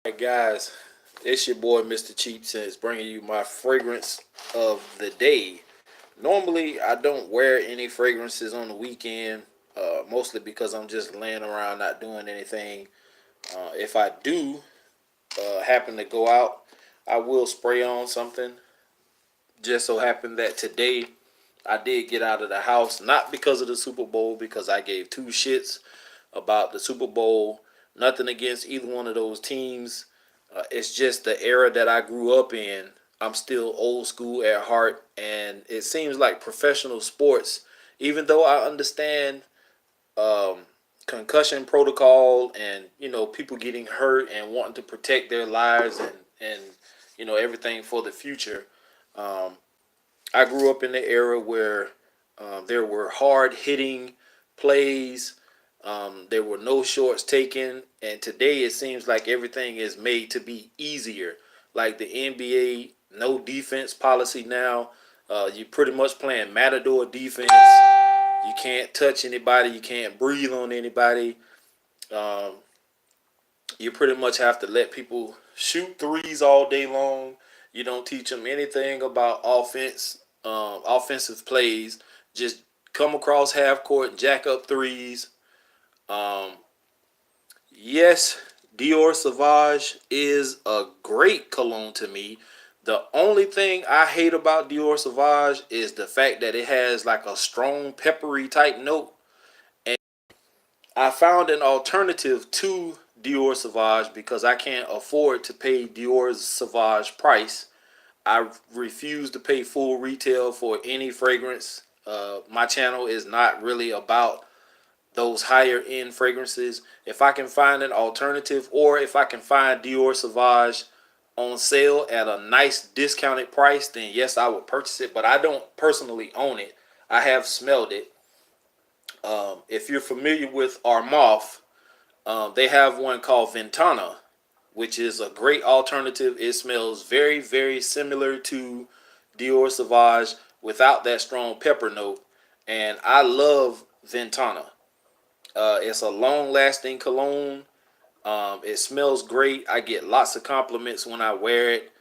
Hey guys, it's your boy Mr. Cheap Sense bringing you my fragrance of the day. Normally, I don't wear any fragrances on the weekend, mostly because I'm just laying around not doing anything. If I do happen to go out, I will spray on something. Just so happened that today I did get out of the house, not because of the Super Bowl, because I gave two shits about the Super Bowl. Nothing against either one of those teams. It's just the era that I grew up in. I'm still old school at heart, and it seems like professional sports, even though I understand um, concussion protocol and people getting hurt and wanting to protect their lives and everything for the future. Um, I grew up in the era where there were hard hitting plays. There were no shorts taken, and today it seems like everything is made to be easier. Like the NBA, no defense policy now. You're pretty much playing matador defense. You can't touch anybody. You can't breathe on anybody. Um, you pretty much have to let people shoot threes all day long. You don't teach them anything about offensive plays. Just come across half court, jack up threes. Um, yes, Dior Sauvage is a great cologne to me. The only thing I hate about Dior Sauvage is the fact that it has like a strong peppery type note. And I found an alternative to Dior Sauvage because I can't afford to pay Dior's Sauvage price. I refuse to pay full retail for any fragrance. My channel is not really about those higher end fragrances. If I can find an alternative, or if I can find Dior Sauvage on sale at a nice discounted price, then yes, I would purchase it. But I don't personally own it. I have smelled it. If you're familiar with Armaf, they have one called Ventana, which is a great alternative. It smells very, very similar to Dior Sauvage without that strong pepper note. And I love Ventana. It's a long-lasting cologne. It smells great. I get lots of compliments when I wear it.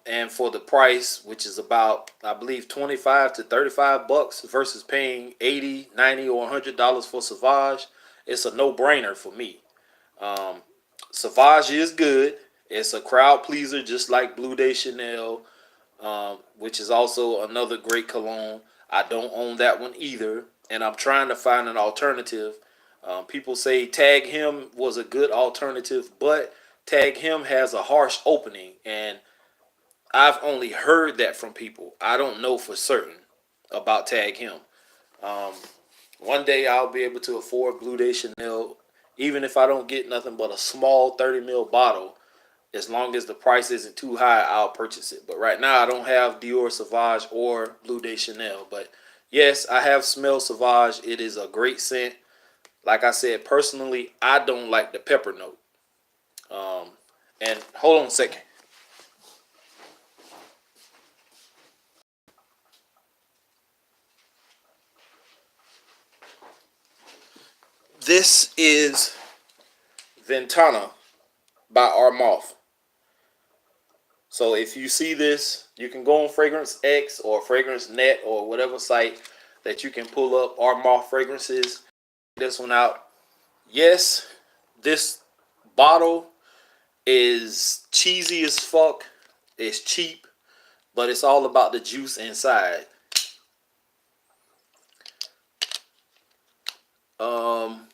And for the price, which is about, I believe, 25 to 35 bucks versus paying 80, 90, or $100 for Sauvage, it's a no-brainer for me. Um, Sauvage is good. It's a crowd pleaser, just like Blue Day Chanel, which is also another great cologne. I don't own that one either, and I'm trying to find an alternative. People say Tag Him was a good alternative, but Tag Him has a harsh opening, and I've only heard that from people. I don't know for certain about Tag Him. Um, One day I'll be able to afford Blue Day Chanel, even if I don't get nothing but a small 30 ml bottle. As long as the price isn't too high, I'll purchase it. But right now, I don't have Dior Sauvage or Blue Day Chanel. But yes, I have smelled Sauvage. It is a great scent. Like I said, personally, I don't like the pepper note. Um, and hold on a second. This is Ventana by Armaf. So if you see this, you can go on Fragrance X or Fragrance Net or whatever site that you can pull up Armaf fragrances. This one out. Yes, this bottle is cheesy as fuck. It's cheap, but it's all about the juice inside. Um,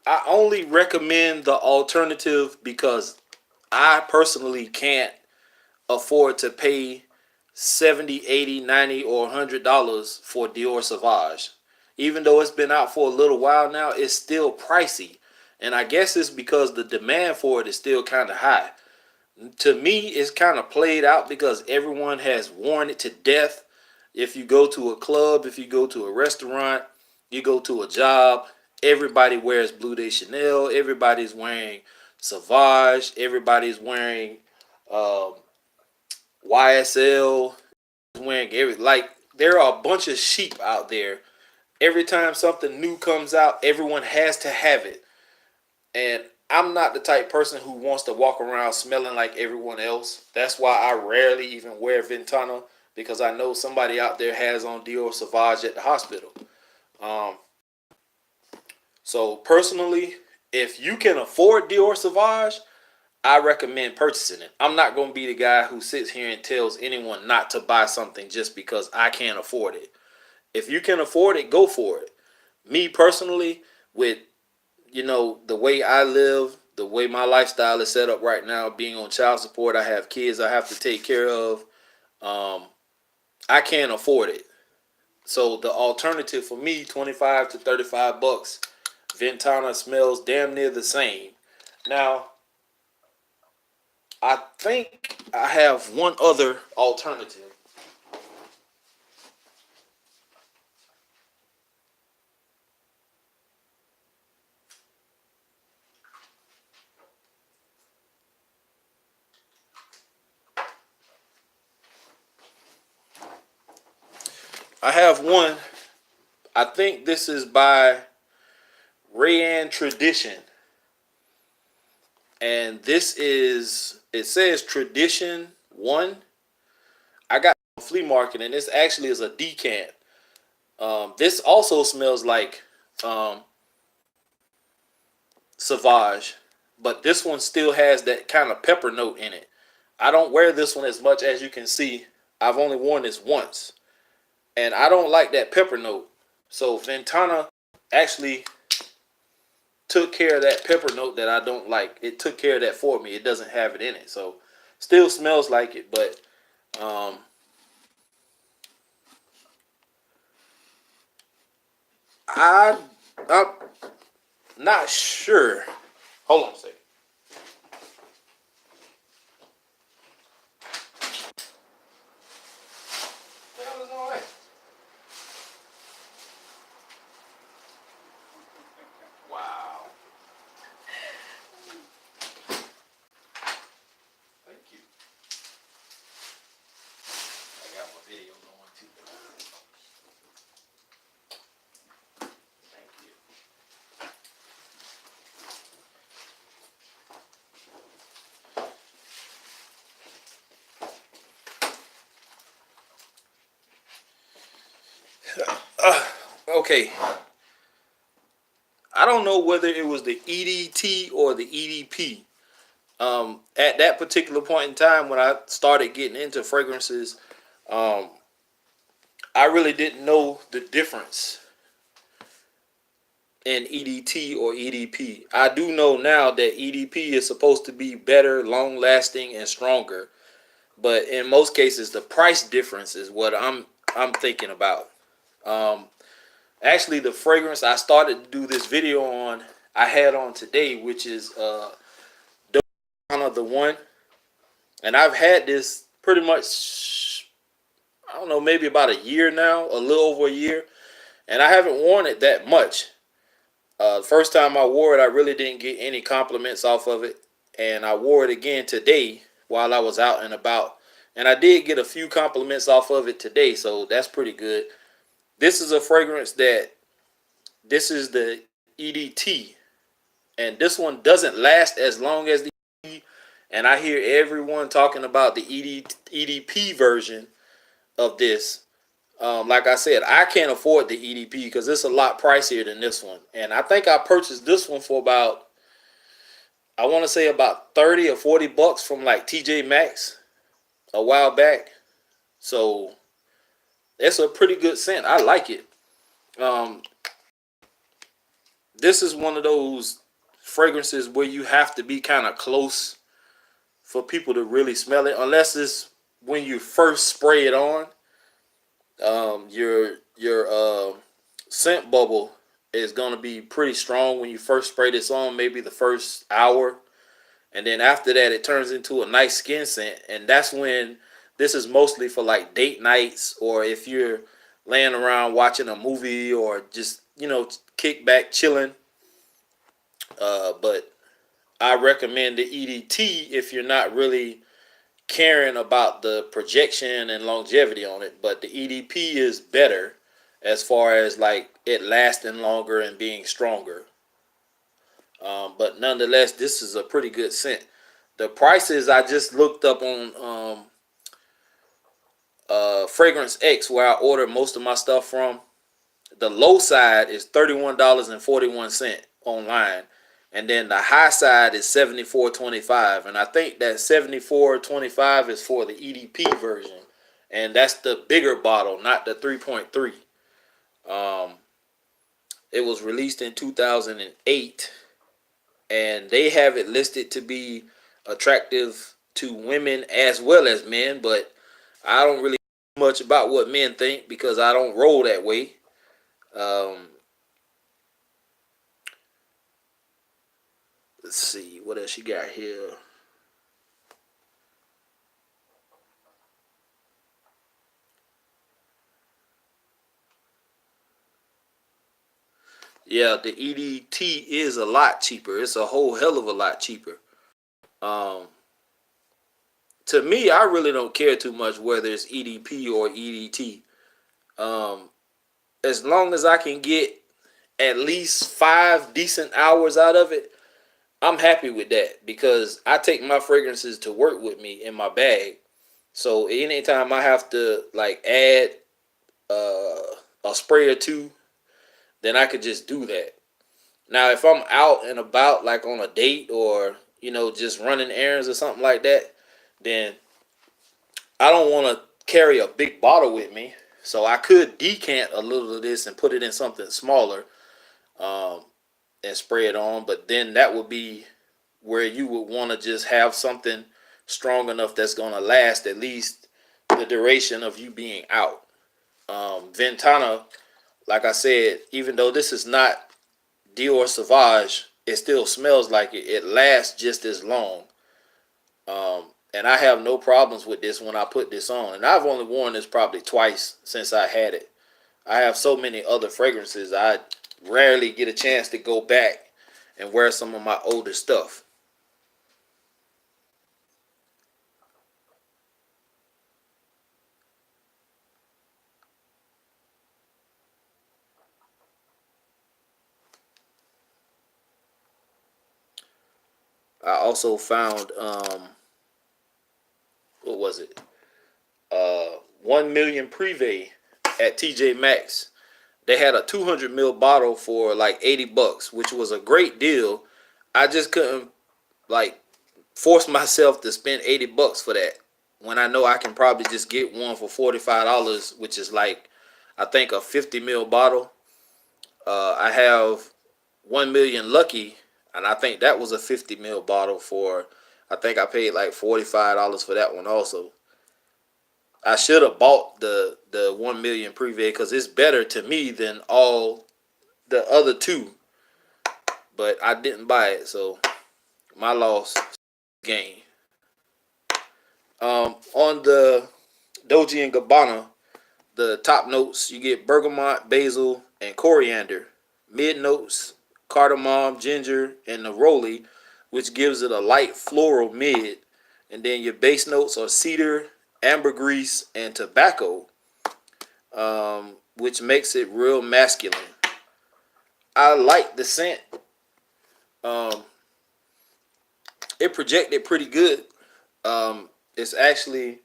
I only recommend the alternative because I personally can't afford to pay 70, 80, 90, or $100 for Dior Sauvage. Even though it's been out for a little while now, it's still pricey. And I guess it's because the demand for it is still kind of high. To me, it's kind of played out because everyone has worn it to death. If you go to a club, if you go to a restaurant, you go to a job, everybody wears Blue Day Chanel. Everybody's wearing Sauvage. Everybody's wearing um, YSL. Wearing every, like, there are a bunch of sheep out there, every time something new comes out, everyone has to have it. And I'm not the type person who wants to walk around smelling like everyone else. That's why I rarely even wear Ventana, because I know somebody out there has on Dior Sauvage at the hospital. Um, so personally, if you can afford Dior Sauvage, I recommend purchasing it. I'm not going to be the guy who sits here and tells anyone not to buy something just because I can't afford it. If you can afford it, go for it. Me personally, with the way I live, the way my lifestyle is set up right now, being on child support, I have kids I have to take care of. Um, I can't afford it. So the alternative for me, 25 to 35 bucks, Ventana smells damn near the same. Now, I think I have one other alternative. I have one. I think this is by Rayanne Tradition. And this is, it says Tradition 1. I got a flea market, and this actually is a decant. This also smells like um, Sauvage, but this one still has that kind of pepper note in it. I don't wear this one as much, as you can see. I've only worn this once, and I don't like that pepper note. So Ventana actually took care of that pepper note that I don't like. It took care of that for me. It doesn't have it in it, so still smells like it, but um, I I'm not sure. Hold on a second. What the hell is all that? Wow. Thank you. I got my video going too. Thank you. Okay. I don't know whether it was the EDT or the EDP. At that particular point in time when I started getting into fragrances, um, I really didn't know the difference in EDT or EDP. I do know now that EDP is supposed to be better, long lasting, and stronger. But in most cases, the price difference is what I'm thinking about. Um, Actually, the fragrance I started to do this video on, I had on today, which is Dolce the One, and I've had this pretty much, I don't know, maybe about a year now, a little over a year, and I haven't worn it that much. The first time I wore it, I really didn't get any compliments off of it, and I wore it again today while I was out and about, and I did get a few compliments off of it today, so that's pretty good. This is a fragrance that, this is the EDT, and this one doesn't last as long as the EDT, and I hear everyone talking about the EDP version of this. Like I said, I can't afford the EDP because it's a lot pricier than this one, and I think I purchased this one for about, I want to say about 30 or 40 bucks from like TJ Maxx a while back. So it's a pretty good scent. I like it. Um, this is one of those fragrances where you have to be kind of close for people to really smell it, unless it's when you first spray it on. Your scent bubble is gonna be pretty strong when you first spray this on, maybe the first hour, and then after that, it turns into a nice skin scent, and that's when this is mostly for like date nights, or if you're laying around watching a movie, or just kick back chilling. But I recommend the EDT if you're not really caring about the projection and longevity on it. But the EDP is better, as far as like it lasting longer and being stronger. But nonetheless, this is a pretty good scent. The prices I just looked up on Fragrance X, where I order most of my stuff from. The low side is $31.41 online, and then the high side is $74.25. And I think that $74.25 is for the EDP version, and that's the bigger bottle, not the 3.3. Um, it was released in 2008, and they have it listed to be attractive to women as well as men, but I don't really know much about what men think because I don't roll that way. Um, let's see what else you got here. Yeah, the EDT is a lot cheaper. It's a whole hell of a lot cheaper. Um, to me, I really don't care too much whether it's EDP or EDT. Um, as long as I can get at least 5 decent hours out of it, I'm happy with that because I take my fragrances to work with me in my bag. So anytime I have to like add a spray or two, then I could just do that. Now, if I'm out and about, like on a date or just running errands or something like that, then I don't want to carry a big bottle with me. So I could decant a little of this and put it in something smaller, um, and spray it on. But then that would be where you would want to just have something strong enough that's going to last at least the duration of you being out. Ventana, like I said, even though this is not Dior Sauvage, it still smells like it. It lasts just as long. And I have no problems with this when I put this on. And I've only worn this probably twice since I had it. I have so many other fragrances. I rarely get a chance to go back and wear some of my older stuff. I also found what was it? 1 million Privé at TJ Maxx. They had a 200 ml bottle for like $80, which was a great deal. I just couldn't like force myself to spend $80 for that when I know I can probably just get one for $45, which is like I think a 50 ml bottle. I have 1 million Lucky, and I think that was a 50 ml bottle for. I think I paid like $45 for that one also. I should have bought the 1 million Privé because it's better to me than all the other two, but I didn't buy it, so my loss, gain. On the Dolce and Gabana, the top notes you get bergamot, basil, and coriander. Mid notes cardamom, ginger, and neroli, which gives it a light floral mid. And then your base notes are cedar, ambergris, and tobacco, which makes it real masculine. I like the scent. Um, it projected pretty good. Um, it's actually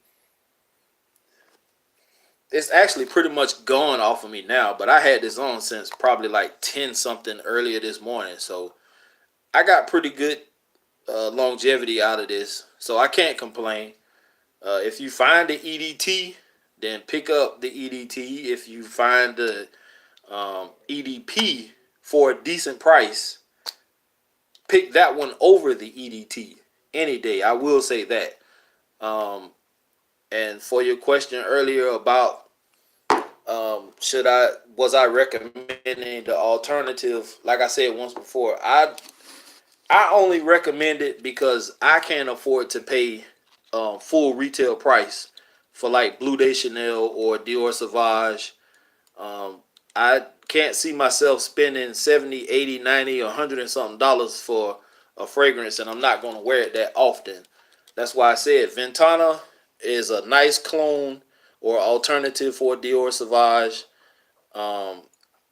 it's actually pretty much gone off of me now, but I had this on since probably like 10 something earlier this morning. So I got pretty good longevity out of this. So I can't complain. If you find the EDT, then pick up the EDT. If you find the EDP for a decent price, pick that one over the EDT any day. I will say that. Um, and for your question earlier about should I was I recommending the alternative? Like I said once before, I only recommend it because I can't afford to pay full retail price for like Blue de Chanel or Dior Sauvage. I can't see myself spending 70, 80, 90, or 100 and something dollars for a fragrance, and I'm not going to wear it that often. That's why I said Ventana is a nice clone or alternative for Dior Sauvage. um,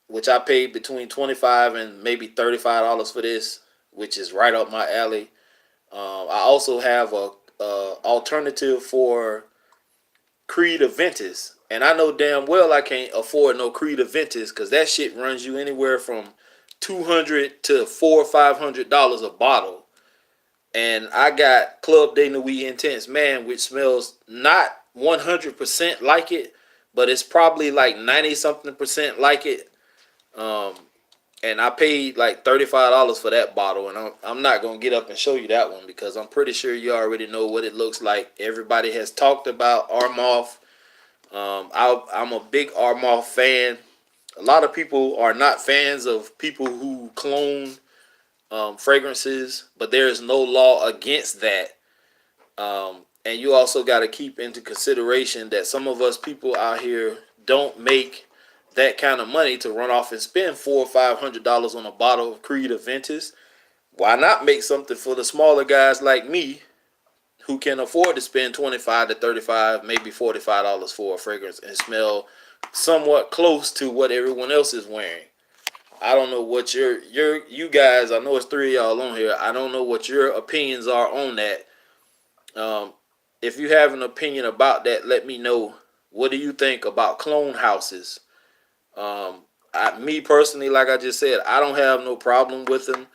which I paid between $25 and maybe $35 for this, which is right up my alley. I also have a alternative for Creed Aventus, and I know damn well I can't afford no Creed Aventus because that shit runs you anywhere from $200 to $400-$500 a bottle. And I got Club de Nuit Intense Man, which smells not 100% like it, but it's probably like 90 something percent like it. Um, and I paid like $35 for that bottle, and I'm not gonna get up and show you that one because I'm pretty sure you already know what it looks like. Everybody has talked about Armoff. I'm a big Armoff fan. A lot of people are not fans of people who clone fragrances, but there is no law against that. And you also got to keep into consideration that some of us people out here don't make that kind of money to run off and spend $400 or $500 on a bottle of Creed Aventus. Why not make something for the smaller guys like me who can afford to spend 25 to 35, maybe $45 for a fragrance and smell somewhat close to what everyone else is wearing? I don't know what you guys. I know it's three of y'all on here. I don't know what your opinions are on that. Um, if you have an opinion about that, let me know. What do you think about clone houses? Me personally, like I just said, I don't have no problem with them.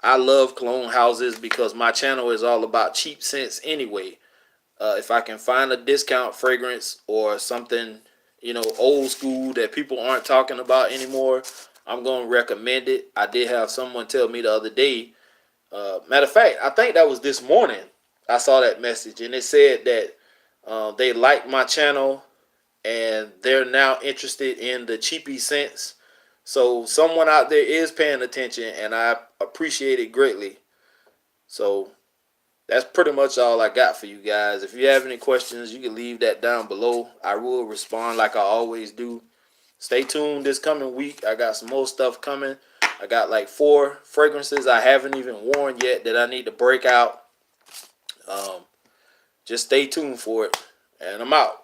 I love clone houses because my channel is all about cheap scents anyway. If I can find a discount fragrance or something, old school that people aren't talking about anymore, I'm going to recommend it. I did have someone tell me the other day. Matter of fact, I think that was this morning. I saw that message, and it said that they liked my channel and they're now interested in the cheapy scents. So someone out there is paying attention, and I appreciate it greatly. So that's pretty much all I got for you guys. If you have any questions, you can leave that down below. I will respond like I always do. Stay tuned this coming week. I got some more stuff coming. I got like 4 fragrances I haven't even worn yet that I need to break out. Just stay tuned for it. And I'm out.